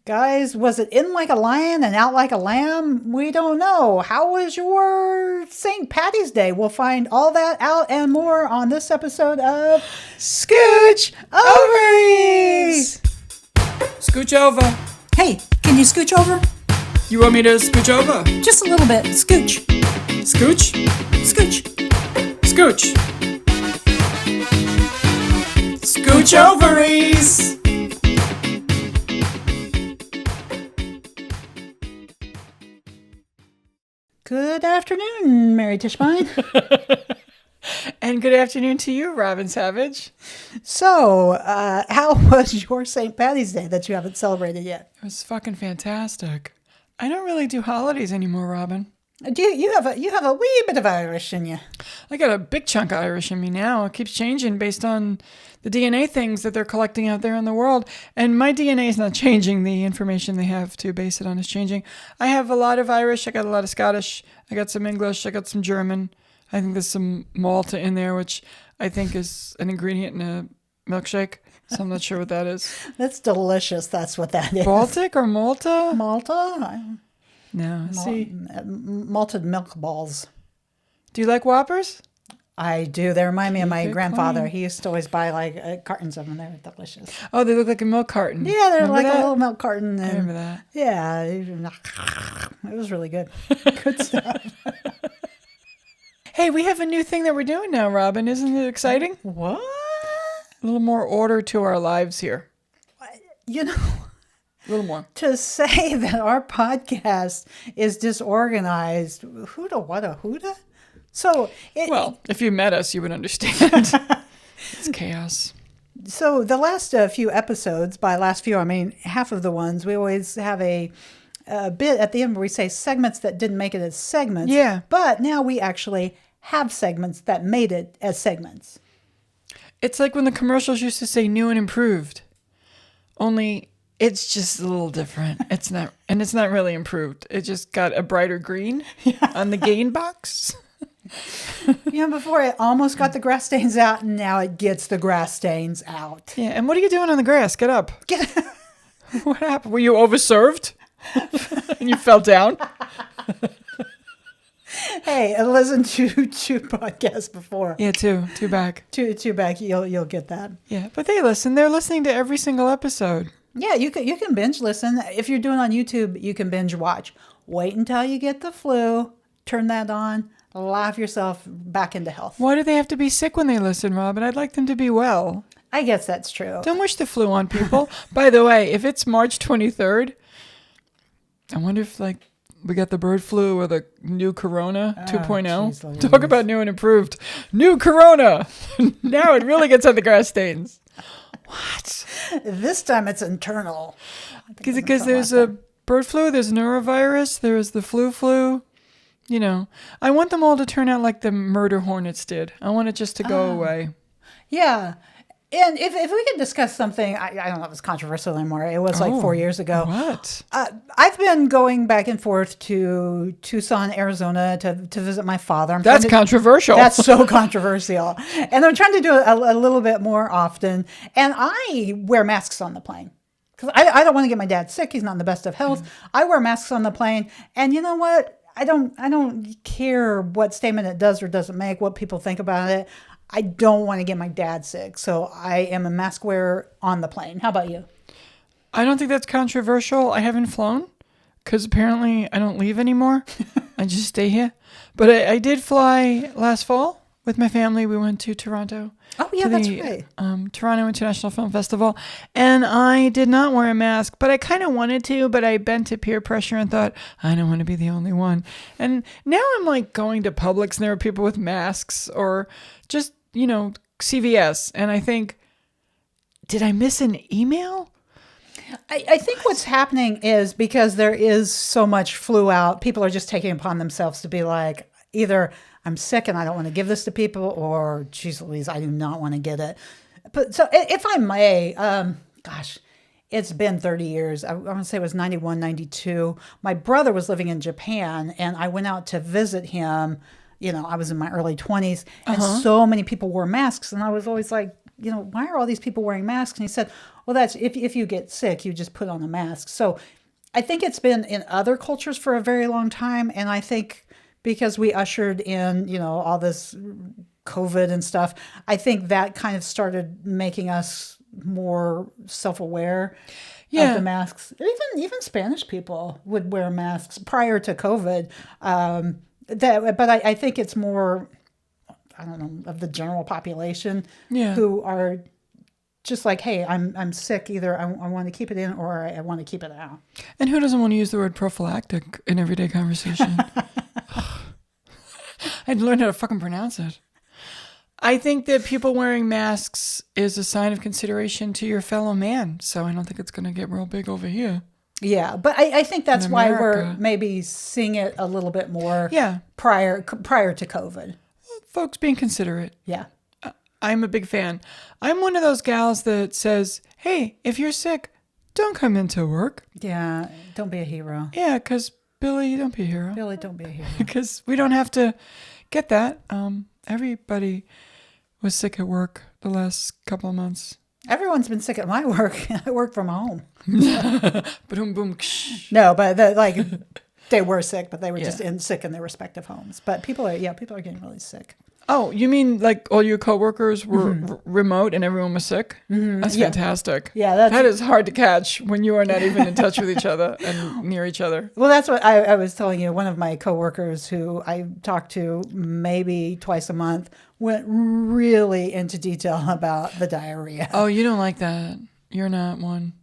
Guys, was it in like a lion and out like a lamb? We don't know. How was your St. Patty's Day? We'll find all that out and more on this episode of Scooch Ovaries! Scooch over. Hey, can you scooch over? You want me to scooch over? Just a little bit. Scooch. Scooch? Scooch. Scooch. Scooch ovaries! Good afternoon, Mary Tischbein. And good afternoon to you, Robin Savage. So, how was your St. Patty's Day that you haven't celebrated yet? It was fucking fantastic. I don't really do holidays anymore, Robin. You have a wee bit of Irish in you. I got a big chunk of Irish in me now. It keeps changing based on the DNA things that they're collecting out there in the world. And my DNA is not changing. The information they have to base it on is changing. I have a lot of Irish. I got a lot of Scottish. I got some English. I got some German. I think there's some Malta in there, which I think is an ingredient in a milkshake. So I'm not sure what that is. That's delicious. That's what that is. Baltic or Malta? Malta? No. See, Malted milk balls. do you like Whoppers? I do. They remind me of my Keep it grandfather. clean. He used to always buy like cartons of them. They were delicious. Oh, they look like a milk carton. Yeah, they're Remember like that? a little milk carton. I And, remember that. yeah, it was really good. Good stuff. Hey, we have a new thing that we're doing now, Robin. Isn't it exciting? What? A little more order to our lives here. You know, A little more. to say that our podcast is disorganized, huda? So, Well, if you met us, you would understand. It's chaos. So the last few episodes, by last few, I mean half of the ones, we always have a bit at the end where we say segments that didn't make it as segments. Yeah. But now we actually have segments that made it as segments. It's like when the commercials used to say new and improved. Only it's just a little different. It's not really improved. It just got a brighter green on the gain box. Before it almost got the grass stains out, and now it gets the grass stains out. Yeah, and what are you doing on the grass? Get up. What happened? Were you overserved? And you fell down? Hey, I listened to two podcasts before. Yeah, two back. Two back, you'll get that. Yeah, but they listen. They're listening to every single episode. Yeah, you can binge listen. If you're doing on YouTube, you can binge watch. Wait until you get the flu. Turn that on. Laugh yourself back into health. Why do they have to be sick when they listen, Robin? I'd like them to be well. I guess that's true. Don't wish the flu on people. By the way, if it's March 23rd, I wonder if we got the bird flu or the new corona 2.0. geez Louise. Talk about new and improved. New corona. Now it really gets on the grass stains. What? This time it's internal. Because there's a bird flu, there's norovirus, there's the flu. You know, I want them all to turn out like the murder hornets did. I want it just to go away. Yeah. And if we could discuss something, I don't know if it's controversial anymore. It was like 4 years ago. What? I've been going back and forth to Tucson, Arizona to visit my father. That's controversial. That's so controversial. And I'm trying to do it a little bit more often. And I wear masks on the plane. Because I don't want to get my dad sick. He's not in the best of health. I wear masks on the plane. And you know what? I don't care what statement it does or doesn't make, what people think about it. I don't want to get my dad sick. So I am a mask wearer on the plane. How about you? I don't think that's controversial. I haven't flown because apparently I don't leave anymore. I just stay here. But I did fly last fall with my family. We went to Toronto. Oh, yeah, that's right. Toronto International Film Festival. And I did not wear a mask, but I kind of wanted to, but I bent to peer pressure and thought, I don't want to be the only one. And now I'm like going to Publix and there are people with masks or just, CVS. And I think, did I miss an email? I think what's happening is because there is so much flu out, people are just taking it upon themselves to be like, either I'm sick and I don't want to give this to people, or geez Louise, I do not want to get it. But so if I may, gosh, it's been 30 years. I want to say it was 91, 92. My brother was living in Japan and I went out to visit him. I was in my early 20s and so many people wore masks. And I was always like, why are all these people wearing masks? And he said, well, that's if you get sick, you just put on a mask. So I think it's been in other cultures for a very long time. And I think because we ushered in, all this COVID and stuff, I think that kind of started making us more self-aware of the masks. Even Spanish people would wear masks prior to COVID. But I think it's more, I don't know, of the general population who are just like, hey, I'm sick. Either I want to keep it in or I want to keep it out. And who doesn't want to use the word prophylactic in everyday conversation? I'd learned how to fucking pronounce it. I think that people wearing masks is a sign of consideration to your fellow man. So I don't think it's going to get real big over here. Yeah, but I think that's why we're maybe seeing it a little bit more prior to COVID. Folks being considerate. Yeah. I'm a big fan. I'm one of those gals that says, hey, if you're sick, don't come into work. Yeah, don't be a hero. Yeah, because Billy, don't be a hero. Billy, don't be a hero. Because we don't have to get that. Everybody was sick at work the last couple of months. Everyone's been sick at my work. I work from home. Boom, boom. No, but they were sick, but they were just sick in their respective homes. But people are getting really sick. Oh, you mean like all your coworkers were remote and everyone was sick? Mm-hmm. That's fantastic. Yeah, that is hard to catch when you are not even in touch with each other and near each other. Well, that's what I was telling you. One of my coworkers who I talked to maybe twice a month went really into detail about the diarrhea. Oh, you don't like that. You're not one.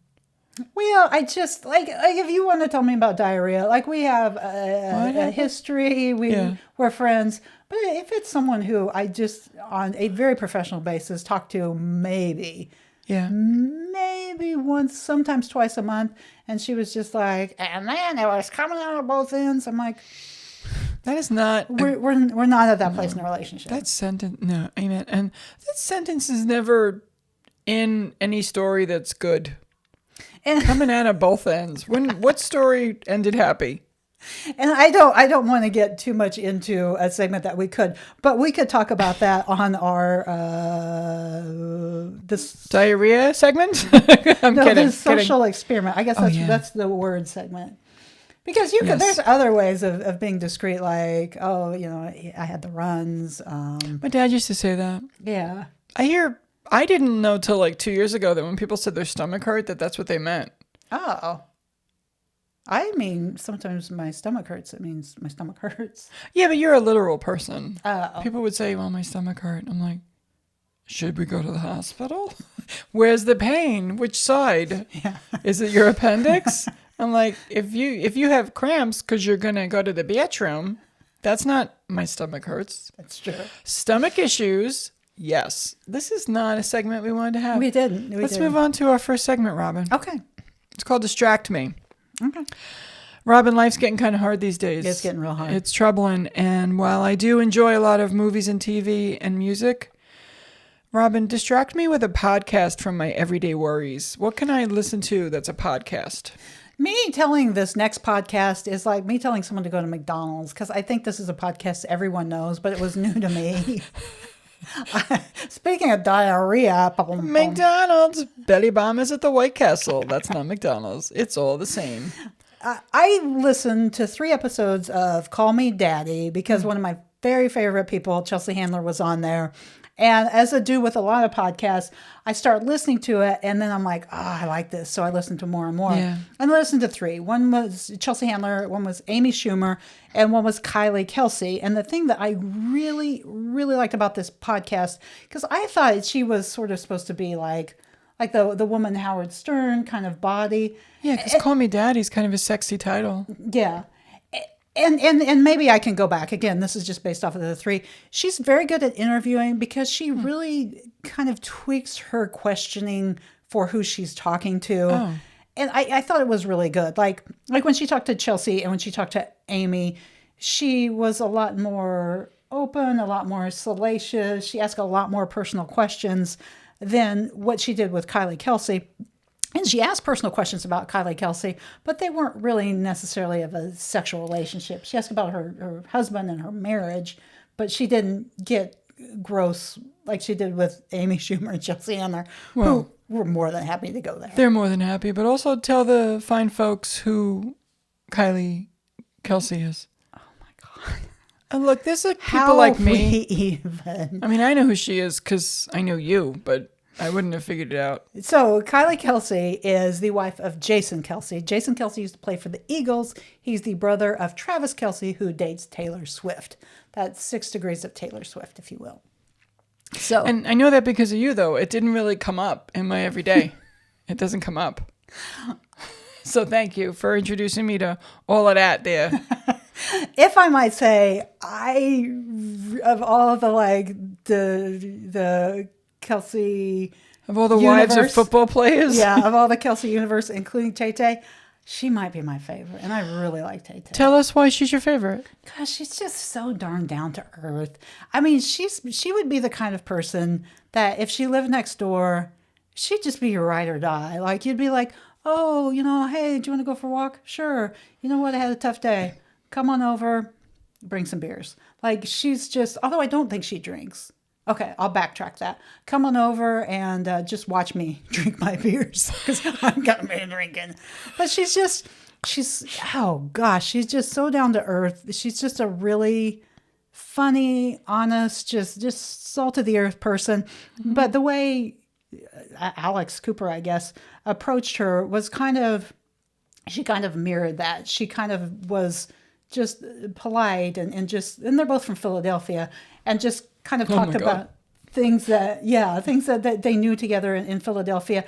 Well, I just like if you want to tell me about diarrhea, like we have a history, we're friends. But if it's someone who I just on a very professional basis talk to maybe once, sometimes twice a month, and she was just like, and then it was coming out of both ends. I'm like, that is not. We're not at that place in a relationship. That sentence, no, amen. And that sentence is never in any story that's good. And coming out of both ends. What story ended happy? And I don't want to get too much into a segment that we could, but we could talk about that on our this diarrhea segment. I'm kidding. The social experiment. I guess that's the word segment. Because there's other ways of being discreet, like, I had the runs. My dad used to say that. Yeah. I didn't know till like 2 years ago that when people said their stomach hurt, that's what they meant. Oh. I mean, sometimes my stomach hurts. It means my stomach hurts. Yeah, but you're a literal person. Oh. People would say, well, my stomach hurt. I'm like, should we go to the hospital? Where's the pain? Which side? Yeah. Is it your appendix? I'm like, if you have cramps because you're going to go to the bathroom, that's not my stomach hurts. That's true. Stomach issues. Yes. This is not a segment we wanted to have. We didn't. Let's move on to our first segment, Robin. Okay. It's called Distract Me. Okay. Robin, life's getting kind of hard these days. It's getting real hard. It's troubling. And while I do enjoy a lot of movies and TV and music, Robin, distract me with a podcast from my everyday worries. What can I listen to that's a podcast? Me telling this next podcast is like me telling someone to go to McDonald's, because I think this is a podcast everyone knows, but it was new to me. Speaking of diarrhea, McDonald's belly bombers at the White Castle. That's not McDonald's. It's all the same. I listened to 3 episodes of Call Me Daddy because one of my very favorite people, Chelsea Handler, was on there. And as I do with a lot of podcasts, I start listening to it, and then I'm like, I like this. So I listen to more and more. Yeah. And I listened to 3. One was Chelsea Handler, one was Amy Schumer, and one was Kylie Kelsey. And the thing that I really, really liked about this podcast, because I thought she was sort of supposed to be like the woman Howard Stern kind of body. Yeah, because Call Me Daddy's kind of a sexy title. Yeah. And maybe I can go back. Again, this is just based off of the 3. She's very good at interviewing because she really kind of tweaks her questioning for who she's talking to. Oh. And I thought it was really good. Like when she talked to Chelsea and when she talked to Amy, she was a lot more open, a lot more salacious. She asked a lot more personal questions than what she did with Kylie Kelsey. And she asked personal questions about Kylie Kelsey, but they weren't really necessarily of a sexual relationship. She asked about her husband and her marriage, but she didn't get gross like she did with Amy Schumer and Chelsea Handler, who we're more than happy to go there. They're more than happy, but also tell the fine folks who Kylie Kelsey is. Oh my God. And look, there's people How like me. we even? I mean, I know who she is because I know you, but I wouldn't have figured it out. So Kylie Kelsey is the wife of Jason Kelsey. Jason Kelsey used to play for the Eagles. He's the brother of Travis Kelsey, who dates Taylor Swift. That's 6 degrees of Taylor Swift, if you will. So, And I know that because of you, though. It didn't really come up in my everyday. It doesn't come up. So thank you for introducing me to all of that there. if I might say, of all the Kelsey Of all the wives of universe, football players. yeah, of all the Kelsey universe, including Tay Tay, she might be my favorite, and I really like Tay Tay. Tell us why she's your favorite. Gosh, she's just so darn down to earth. I mean, she would be the kind of person that if she lived next door, she'd just be your ride or die. Like, you'd be like, oh, hey, do you want to go for a walk? Sure. You know what? I had a tough day. Come on over, bring some beers. Like, she's just, although I don't think she drinks. Okay, I'll backtrack that. Come on over and just watch me drink my beers because I'm going to be drinking. But oh gosh, she's just so down to earth. She's just a really funny, honest, just salt of the earth person. Mm-hmm. But the way Alex Cooper, I guess, approached her was she kind of mirrored that. She kind of was just polite and they're both from Philadelphia and just kind of talked about things that they knew together in Philadelphia.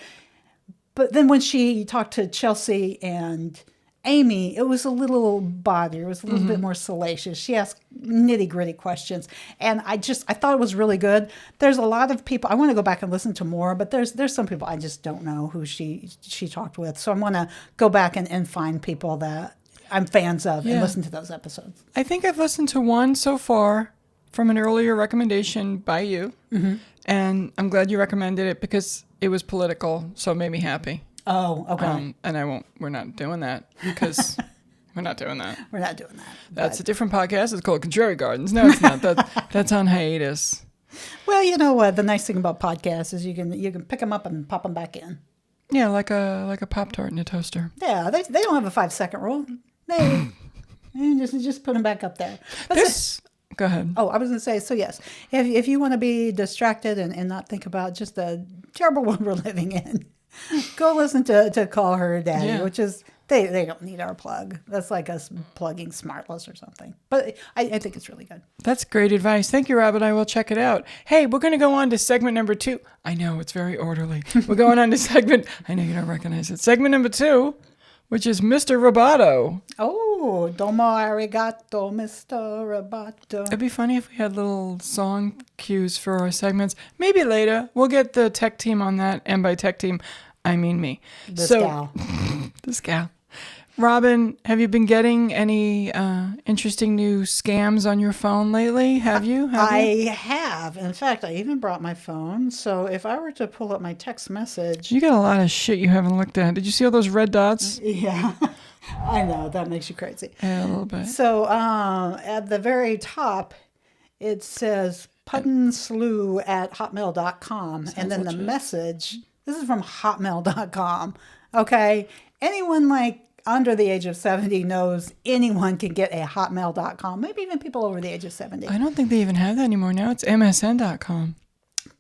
But then when she talked to Chelsea and Amy, it was a little bodier. It was a little bit more salacious. She asked nitty gritty questions. And I thought it was really good. There's a lot of people, I want to go back and listen to more, but there's some people I just don't know who she talked with. So I want to go back and find people that I'm fans of and listen to those episodes. I think I've listened to one so far from an earlier recommendation by you. Mm-hmm. And I'm glad you recommended it because it was political, so it made me happy. Oh, okay. And we're not doing that because we're not doing that. We're not doing that. That's a different podcast. It's called Contrary Gardens. No, it's not. That's on hiatus. Well, you know what? The nice thing about podcasts is you can pick them up and pop them back in. Yeah, like a Pop-Tart in a toaster. Yeah, they don't have a 5-second rule. They just put them back up there. Go ahead. Oh, I was going to say, so yes, if you want to be distracted and not think about just the terrible world we're living in, go listen to Call Her Daddy, which is, they don't need our plug. That's like us plugging Smartless or something. But I think it's really good. That's great advice. Thank you, Rob, and I will check it out. Hey, we're going to go on to segment number 2. I know, it's very orderly. We're going on to segment, I know you don't recognize it. Segment number 2, which is Mr. Roboto. Oh, domo arigato, Mr. Roboto. It'd be funny if we had little song cues for our segments. Maybe later. We'll get the tech team on that. And by tech team, I mean me. This gal. This gal. Robin, have you been getting any interesting new scams on your phone lately? Have you? I have. In fact, I even brought my phone. So if I were to pull up my text message. You got a lot of shit you haven't looked at. Did you see all those red dots? Yeah. I know. That makes you crazy. Yeah, a little bit. So at the very top, it says puttonslew@hotmail.com. And then the message, this is from hotmail.com. Okay. Anyone under the age of 70 knows anyone can get a hotmail.com. Maybe even people over the age of 70. I don't think they even have that anymore. Now it's msn.com.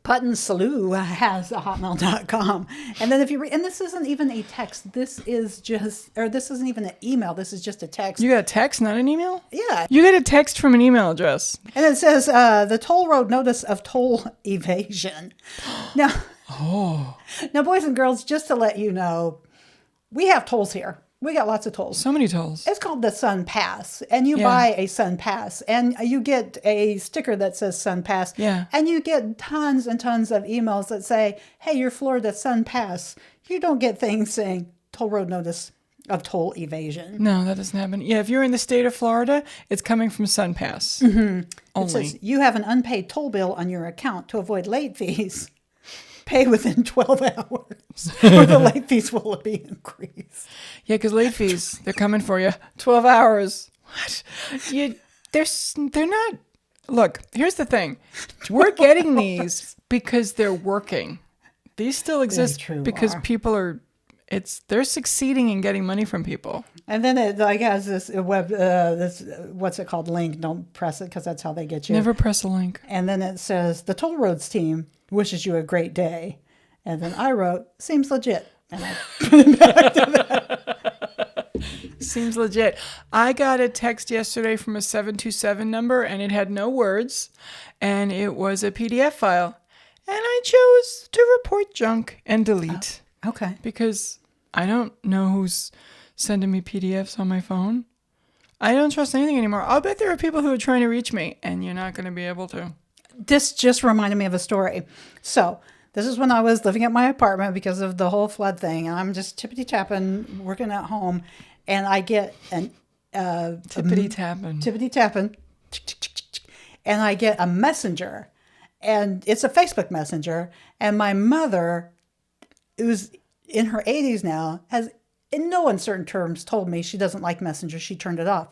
Puttonslew has a hotmail.com. And then if you and this isn't even a text. This isn't even an email. This is just a text. You got a text, not an email? Yeah. You get a text from an email address. And it says, the toll road notice of toll evasion. Now, boys and girls, just to let you know, we have tolls here. We got lots of tolls. So many tolls. It's called the Sun Pass. And you buy a Sun Pass. And you get a sticker that says Sun Pass. Yeah. And you get tons and tons of emails that say, hey, you're Florida Sun Pass. You don't get things saying toll road notice of toll evasion. No, that doesn't happen. Yeah, if you're in the state of Florida, it's coming from Sun Pass. Mm-hmm. Only. It says, you have an unpaid toll bill on your account. To avoid late fees, pay within 12 hours or the late fees will be increased. Yeah, because late fees, they're coming for you. 12 hours. What? They're not. Look, here's the thing. We're getting these because they're working. These still exist true because are. people are. They're succeeding in getting money from people. And then it like has this what's it called, link. Don't press it because that's how they get you. Never press a link. And then it says the toll roads team wishes you a great day. And then I wrote, seems legit. And I put it back to that. Seems legit. I got a text yesterday from a 727 number and it had no words and it was a PDF file. And I chose to report junk and delete. Okay. Because I don't know who's sending me PDFs on my phone. I don't trust anything anymore. I'll bet there are people who are trying to reach me and you're not going to be able to. This just reminded me of a story. So this is when I was living at my apartment because of the whole flood thing. And I'm just tippity-tapping, working at home. And I get an... Tippity-tapping. And I get a messenger. And it's a Facebook messenger. And my mother, who's in her 80s now, has in no uncertain terms told me she doesn't like Messenger. She turned it off.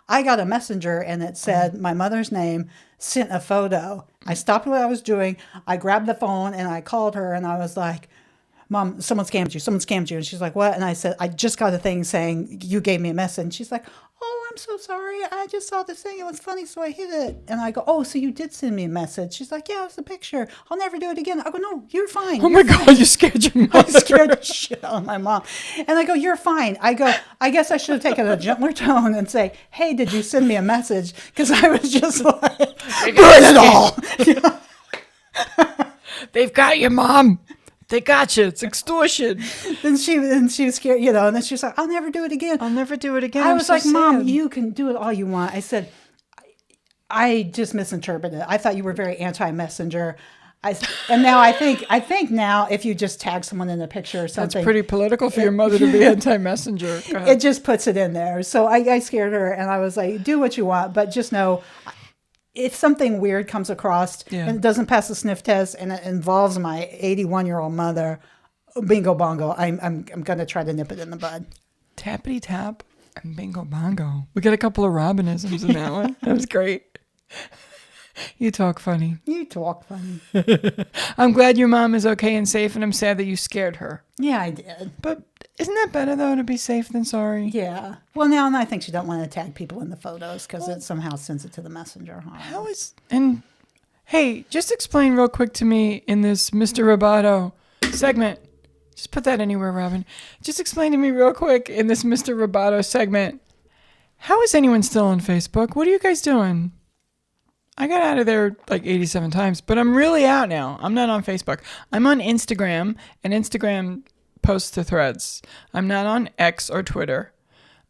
I got a messenger and it said my mother's name, sent a photo. I stopped what I was doing. I grabbed the phone and I called her and I was like, Mom, someone scammed you. Someone scammed you. And she's like, what? And I said, I just got a thing saying you gave me a message. And she's like, oh, I'm so sorry. I just saw this thing. It was funny, so I hit it. And I go, oh, so you did send me a message. She's like, yeah, it's a picture. I'll never do it again. I go, no, you're fine. Oh my God, you scared your I mother. scared the shit out of my mom. And I go, you're fine. I go, I guess I should have taken a gentler tone and say, hey, did you send me a message? Because I was just like, burn it all. They've got you, Mom. They got you. It's extortion. Then she was scared, and then she was like, I'll never do it again. I'll never do it again. I I'm was so like, Mom, sad. you can do it all you want. I said, I just misinterpreted it. I thought you were very anti-messenger. And now I think now if you just tag someone in a picture or something. That's pretty political for your mother to be anti-messenger. Go ahead. It just puts it in there. So I scared her and I was like, do what you want, but just know if something weird comes across and it doesn't pass the sniff test and it involves my 81-year-old mother, bingo bongo, I'm going to try to nip it in the bud. Tappity tap and bingo bongo. We got a couple of Robinisms in that one. That was great. You talk funny. You talk funny. I'm glad your mom is okay and safe, and I'm sad that you scared her. Yeah, I did. But isn't that better, though, to be safe than sorry? Yeah. Well, now I think she don't want to tag people in the photos because it somehow sends it to the messenger. Huh? And hey, just explain real quick to me in this Mr. Roboto segment. Just put that anywhere, Robin. Just explain to me real quick in this Mr. Roboto segment. How is anyone still on Facebook? What are you guys doing? I got out of there like 87 times, but I'm really out now. I'm not on Facebook. I'm on Instagram, and Instagram posts to threads. I'm not on X or Twitter.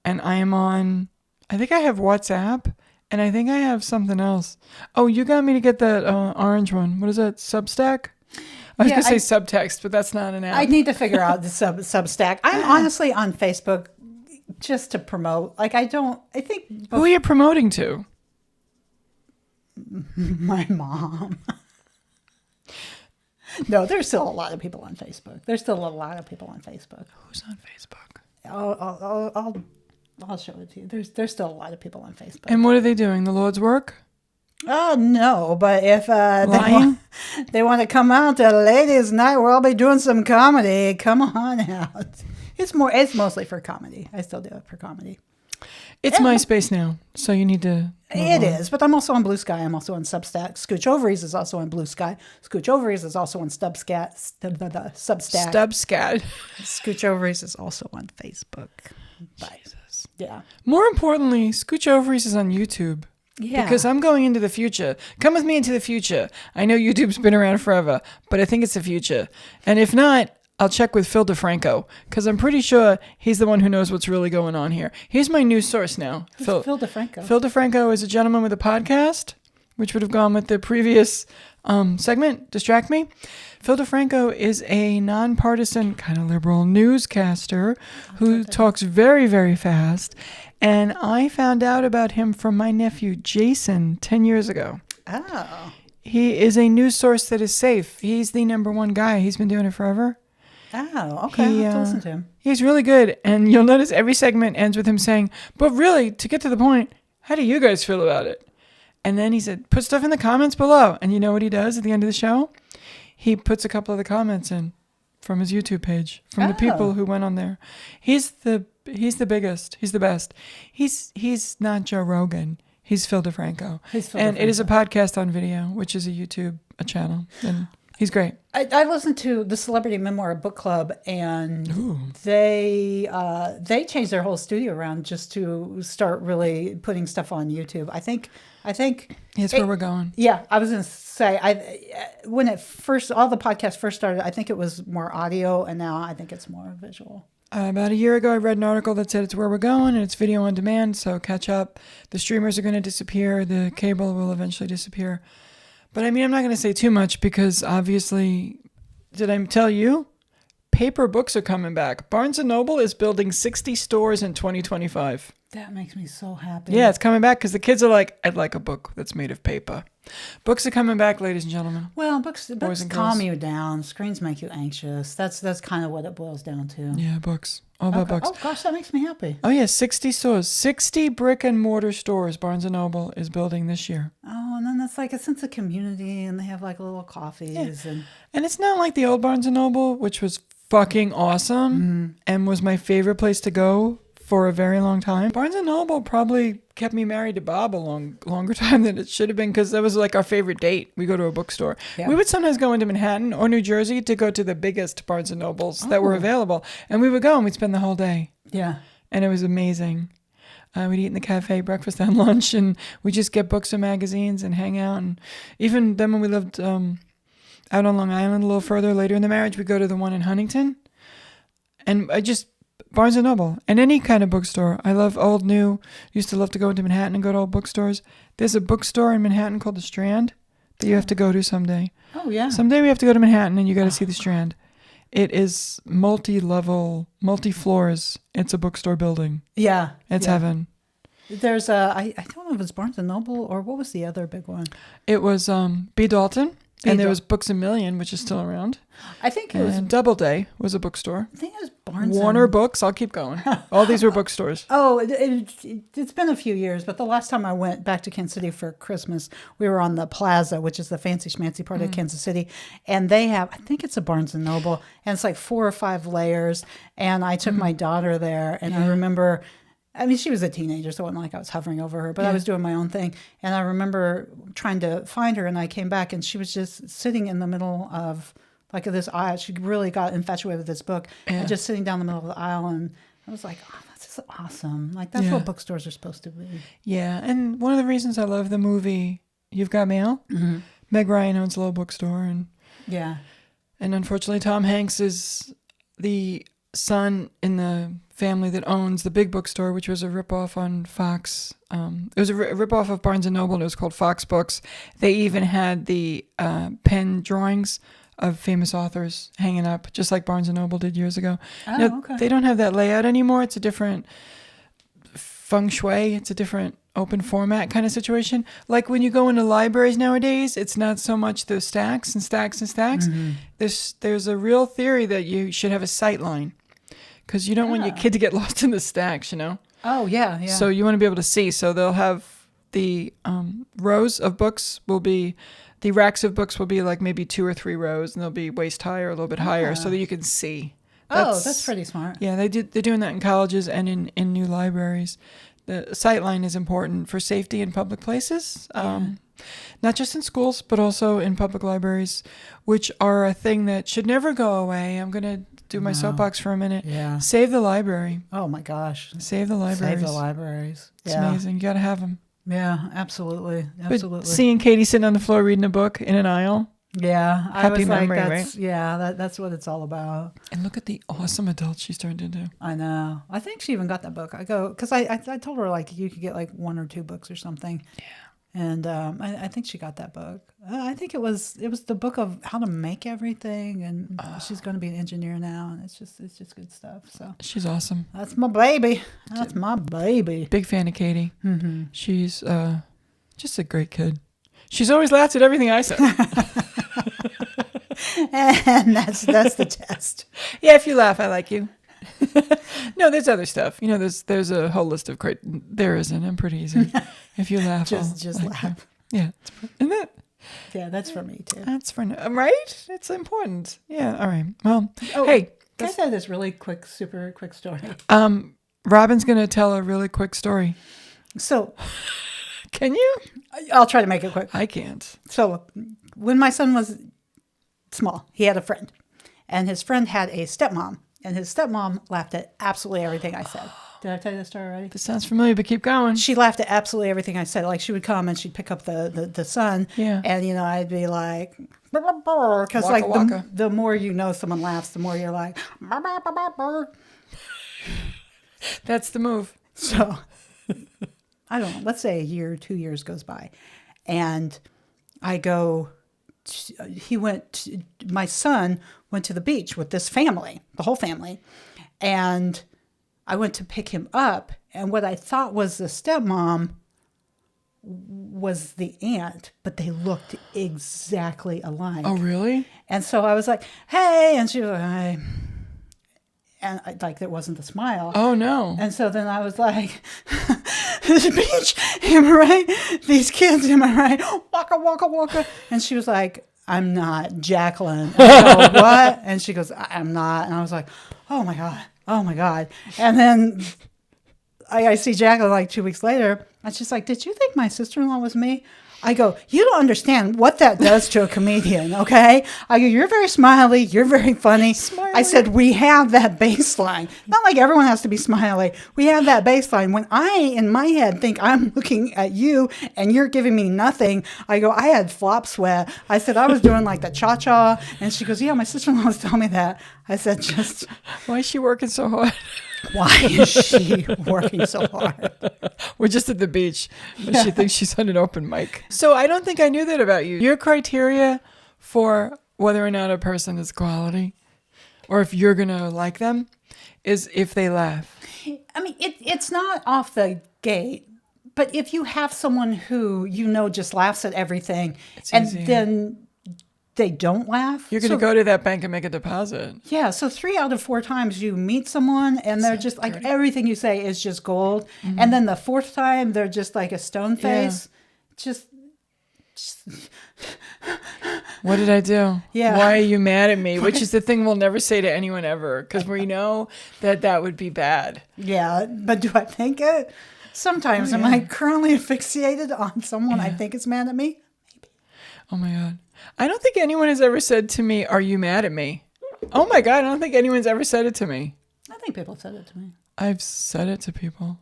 And I am on, I think I have WhatsApp, and I think I have something else. Oh, you got me to get that orange one. What is that? Substack? I was going to say subtext, but that's not an app. I need to figure out the Substack. I'm honestly on Facebook just to promote. Like, Who are you promoting to? My mom. No, there's still a lot of people on Facebook. There's still a lot of people on Facebook. Who's on Facebook? I'll show it to you. There's still a lot of people on Facebook. And what are they doing? The Lord's work? Oh, no, but if they want to come out to Ladies' Night where I'll be doing some comedy, come on out. It's mostly for comedy. I still do it for comedy. It's MySpace now, so you need to... It is, but I'm also on Blue Sky. I'm also on Substack. Scooch Ovaries is also on Blue Sky. Scooch Ovaries is also on Substack. Subscat. Scooch Ovaries is also on Facebook. Jesus. Yeah. More importantly, Scooch Ovaries is on YouTube. Yeah. Because I'm going into the future. Come with me into the future. I know YouTube's been around forever, but I think it's the future. And if not, I'll check with Phil DeFranco, because I'm pretty sure he's the one who knows what's really going on here. Here's my news source now. Who's Phil DeFranco? Phil DeFranco is a gentleman with a podcast, which would have gone with the previous segment, Distract Me. Phil DeFranco is a nonpartisan, kind of liberal newscaster who talks very, very fast. And I found out about him from my nephew, Jason, 10 years ago. Oh. He is a news source that is safe. He's the number one guy. He's been doing it forever. Oh, okay. I'll have to listen to him. He's really good. And you'll notice every segment ends with him saying, but really, to get to the point, how do you guys feel about it? And then he said, put stuff in the comments below. And you know what he does at the end of the show? He puts a couple of the comments in. from his YouTube page, from the people who went on there. He's the biggest. He's the best. He's not Joe Rogan. He's Phil DeFranco. It is a podcast on video, which is a channel. And he's great. I listened to the Celebrity Memoir Book Club, and they changed their whole studio around just to start really putting stuff on YouTube. I think it's where we're going. Yeah, I was going to say, when all the podcasts first started, I think it was more audio, and now I think it's more visual. About a year ago, I read an article that said it's where we're going, and it's video on demand, so catch up. The streamers are going to disappear. The cable will eventually disappear. But I mean, I'm not going to say too much because obviously, did I tell you? Paper books are coming back. Barnes & Noble is building 60 stores in 2025. That makes me so happy. Yeah, it's coming back because the kids are like, I'd like a book that's made of paper. Books are coming back, ladies and gentlemen. Well, books calm you down. Screens make you anxious. That's kind of what it boils down to. Yeah, books. All about books. Oh, gosh, that makes me happy. Oh, yeah, 60 stores. 60 brick and mortar stores Barnes & Noble is building this year. Oh, and then that's like a sense of community, and they have like little coffees. Yeah. And it's not like the old Barnes & Noble, which was fucking awesome and was my favorite place to go for a very long time. Barnes & Noble probably kept me married to Bob a longer time than it should have been, because that was like our favorite date. We go to a bookstore. Yeah. We would sometimes go into Manhattan or New Jersey to go to the biggest Barnes & Nobles that were available. And we would go and we'd spend the whole day. Yeah. And it was amazing. We'd eat in the cafe, breakfast and lunch, and we'd just get books and magazines and hang out. And even then when we lived out on Long Island a little further later in the marriage, we'd go to the one in Huntington. And Barnes & Noble and any kind of bookstore. I love old, new. Used to love to go into Manhattan and go to old bookstores. There's a bookstore in Manhattan called the Strand that you have to go to someday. Oh, yeah. Someday we have to go to Manhattan and you got to see the Strand. It is multi-level, multi-floors. It's a bookstore building. Yeah. It's heaven. There's I don't know if it's Barnes & Noble or what was the other big one? It was B. Dalton. And there was Books A Million, which is still around. I think it was... Doubleday was a bookstore. I think it was Barnes. Warner Books. I'll keep going. All these were bookstores. Oh, it's been a few years, but the last time I went back to Kansas City for Christmas, we were on the Plaza, which is the fancy schmancy part of Kansas City. And they have, I think it's a Barnes & Noble, and it's like 4 or 5 layers. And I took my daughter there, and I remember... I mean, she was a teenager, so it wasn't like I was hovering over her, but I was doing my own thing. And I remember trying to find her, and I came back, and she was just sitting in the middle of, like, this aisle. She really got infatuated with this book, and just sitting down the middle of the aisle, and I was like, oh, that's just awesome. Like, that's what bookstores are supposed to be. Yeah, and one of the reasons I love the movie You've Got Mail, Meg Ryan owns a little bookstore, and unfortunately Tom Hanks is the son in the family that owns the big bookstore, which was a ripoff on Fox. It was a ripoff of Barnes & Noble, and it was called Fox Books. They even had the pen drawings of famous authors hanging up, just like Barnes & Noble did years ago. Oh, now, okay. They don't have that layout anymore. It's a different feng shui. It's a different open format kind of situation. Like when you go into libraries nowadays, it's not so much the stacks and stacks and stacks. There's a real theory that you should have a sight line. Because you don't want your kid to get lost in the stacks, you know? Oh, yeah, yeah. So you want to be able to see. So they'll have the rows of books the racks of books will be like maybe 2 or 3 rows, and they'll be waist high or a little bit higher so that you can see. That's pretty smart. Yeah, they're doing that in colleges and in new libraries. The sight line is important for safety in public places. Not just in schools, but also in public libraries, which are a thing that should never go away. I'm going to do my soapbox for a minute. Yeah. Save the library. Oh, my gosh. Save the libraries. Save the libraries. It's amazing. You got to have them. Yeah, absolutely. Absolutely. But seeing Katie sitting on the floor reading a book in an aisle. Yeah. Happy memory, right? Yeah, that's what it's all about. And look at the awesome adult she's turned into. I know. I think she even got that book. Because I told her, like, you could get, like, 1 or 2 books or something. Yeah. And I think she got that book. I think it was the book of how to make everything, and she's going to be an engineer now, and it's just good stuff. So she's awesome. That's my baby. That's my baby. Big fan of Katie. Mm-hmm. She's just a great kid. She's always laughed at everything I said. And that's the test. Yeah, if you laugh, I like you. No, there's other stuff. You know, there's a whole list of great. There isn't. I'm pretty easy. If you laugh, just like laugh. You. Yeah, isn't it? Yeah, that's for me too. That's for right. It's important. Yeah. All right. Well, Oh, hey, can I say this really quick, super quick story? Robin's gonna tell a really quick story. So Can you? I'll try to make it quick. I can't. So when my son was small, he had a friend, and his friend had a stepmom, and his stepmom laughed at absolutely everything I said. Did I tell you this story already? This sounds familiar, but keep going. She laughed at absolutely everything I said. Like she would come and she'd pick up the son, Yeah. and I'd be like, because Waka like waka. the more someone laughs, the more you're like, "Burr, burr, burr, burr, burr." That's the move. So I don't know. Let's say a year, 2 years goes by, and I go. My son went to the beach with this family, the whole family, and I went to pick him up, and what I thought was the stepmom was the aunt, but they looked exactly alike. Oh, really? And so I was like, "Hey," and she was like, "Hi." And like there wasn't the smile. Oh, no. And so then I was like, "This beach, am I right? These kids, am I right? Waka, waka, waka." And she was like, "I'm not Jacqueline." And I go, "What?" And she goes, "I'm not." And I was like, "Oh my God. Oh my God." And then I see Jacqueline like 2 weeks later. And she's like, "Did you think my sister-in-law was me?" I go, "You don't understand what that does to a comedian, okay?" I go, "You're very smiley. You're very funny." Smiley. I said, "We have that baseline. Not like everyone has to be smiley. We have that baseline. When I, in my head, think I'm looking at you and you're giving me nothing," I go, "I had flop sweat." I said, "I was doing like the cha-cha." And she goes, "Yeah, my sister-in-law was telling me that." I said, "Just Why is she working so hard? why is she working so hard?" We're just at the beach. But she thinks she's on an open mic. So I don't think I knew that about you. Your criteria for whether or not a person is quality or if you're going to like them is if they laugh. I mean, it's not off the gate, but if you have someone who just laughs at everything, It's and easier. then they don't laugh, You're going to go to that bank and make a deposit. Yeah, so 3 out of 4 times you meet someone and they're just like everything you say is just gold, and then the 4th time they're just like a stone face. Just What did I do? Yeah. Why are you mad at me? Which is the thing we'll never say to anyone ever because we know that would be bad. yeah, but do I think it? Sometimes am I currently asphyxiated on someone I think is mad at me? Oh my God. I don't think anyone has ever said to me, "Are you mad at me?" Oh my God. I don't think anyone's ever said it to me. I think people have said it to me I've said it to people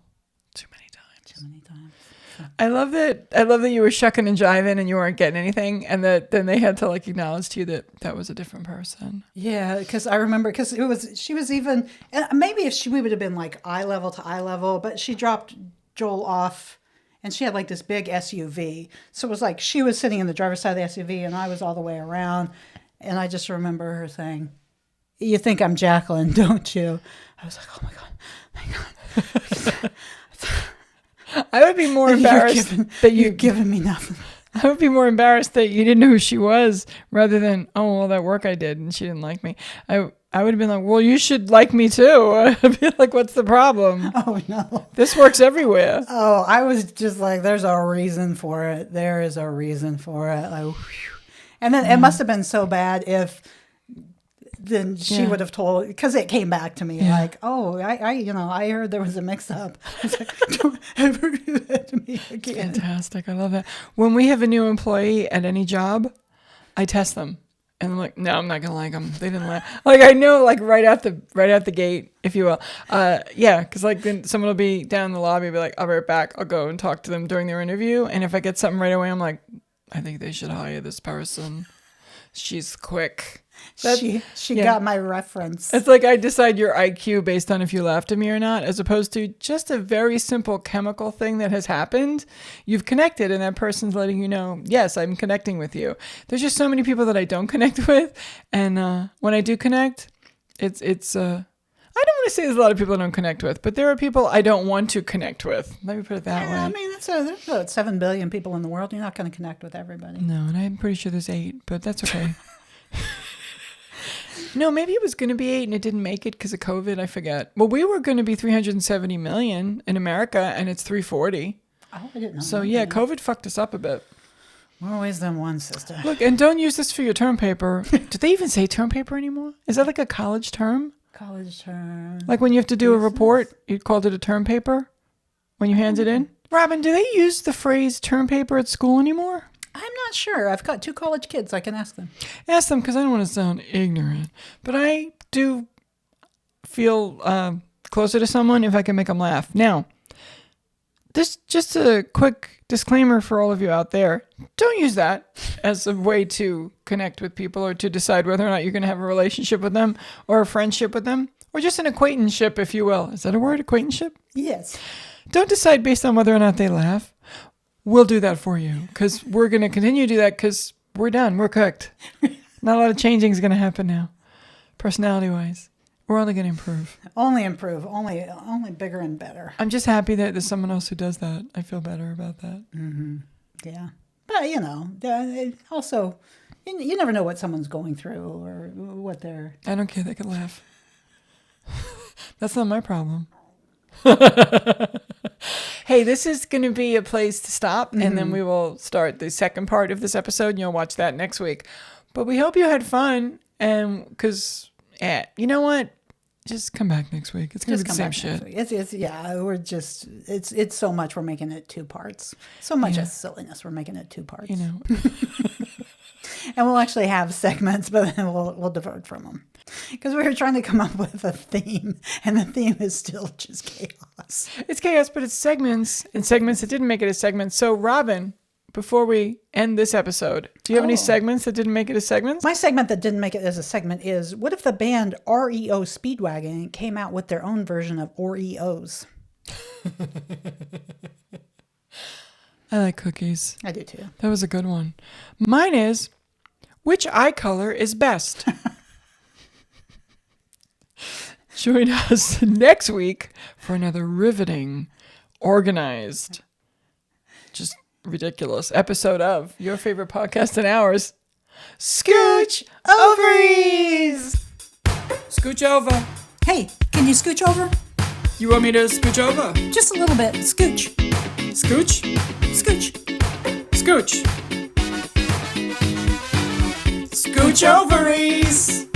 too many times. too many times. I love that you were shucking and jiving and you weren't getting anything, and that then they had to like acknowledge to you that was a different person. Yeah, because I remember she was even, and maybe if we would have been like eye level to eye level, but she dropped Joel off, and she had like this big SUV, so it was like she was sitting in the driver's side of the SUV, and I was all the way around, and I just remember her saying, "You think I'm Jacqueline, don't you?" I was like, "Oh my God, my God." I would be more embarrassed You've given me nothing. I would be more embarrassed that you didn't know who she was rather than, "Oh, well, that work I did and she didn't like me." I would have been like, "Well, you should like me too." I'd be like, "What's the problem? Oh no. This works everywhere." Oh, I was just like, "There's a reason for it. There is a reason for it." Like, whew. And then it must have been so bad if then she would have told, because it came back to me like, "Oh, I heard there was a mix-up." I was like, "Don't ever do that to me again." Fantastic. I love that. When we have a new employee at any job, I test them. And I'm like, "No, I'm not gonna like them. They didn't like." Like I know, like right out the gate, if you will. Because like then someone will be down in the lobby, and be like, "I'll be right back." I'll go and talk to them during their interview, and if I get something right away, I'm like, "I think they should hire this person. She's quick." She got my reference. It's like I decide your IQ based on if you laughed at me or not, as opposed to just a very simple chemical thing that has happened. You've connected, and that person's letting you know, "Yes, I'm connecting with you." There's just so many people that I don't connect with, and when I do connect, it's I don't want to say there's a lot of people I don't connect with, but there are people I don't want to connect with. Let me put it that way. I mean, there's about 7 billion people in the world. You're not going to connect with everybody. No, and I'm pretty sure there's 8, but that's okay. No, maybe it was going to be 8 and it didn't make it because of COVID. I forget. Well, we were going to be 370 million in America, and it's 340. Oh, I didn't know. So yeah, COVID fucked us up a bit. Always them one, sister. Look, and don't use this for your term paper. Do they even say term paper anymore? Is that like a college term? College term. Like when you have to do a report, you called it a term paper when you hand it in? Robin, do they use the phrase term paper at school anymore? I'm not sure. I've got 2 college kids. I can ask them. Ask them because I don't want to sound ignorant. But I do feel closer to someone if I can make them laugh. Now, this just a quick disclaimer for all of you out there. Don't use that as a way to connect with people or to decide whether or not you're going to have a relationship with them or a friendship with them or just an acquaintanceship, if you will. Is that a word, acquaintanceship? Yes. Don't decide based on whether or not they laugh. We'll do that for you because we're going to continue to do that because we're done. We're cooked. Not a lot of changing is going to happen now, personality-wise. We're only going to improve. Only improve. Only bigger and better. I'm just happy that there's someone else who does that. I feel better about that. Mm-hmm. Yeah. But, also, you never know what someone's going through or what they're... I don't care. They can laugh. That's not my problem. Hey, this is going to be a place to stop, and then we will start the second part of this episode, and you'll watch that next week. But we hope you had fun, and because... you know what? Just come back next week. It's gonna be the same shit. It's so much. We're making it 2 parts. So much as silliness. We're making it 2 parts. And we'll actually have segments, but then we'll divert from them because we were trying to come up with a theme, and the theme is still just chaos. It's chaos, but it's segments and segments that didn't make it a segment. So, Robin, before we end this episode, do you have any segments that didn't make it as segments? My segment that didn't make it as a segment is, what if the band REO Speedwagon came out with their own version of Oreos? I like cookies. I do too. That was a good one. Mine is, which eye color is best? Join us next week for another riveting, organized, just ridiculous episode of your favorite podcast and ours, Scooch Ovaries! Scooch over. Hey, can you scooch over? You want me to scooch over? Just a little bit. Scooch. Scooch? Scooch. Scooch. Scooch Ovaries!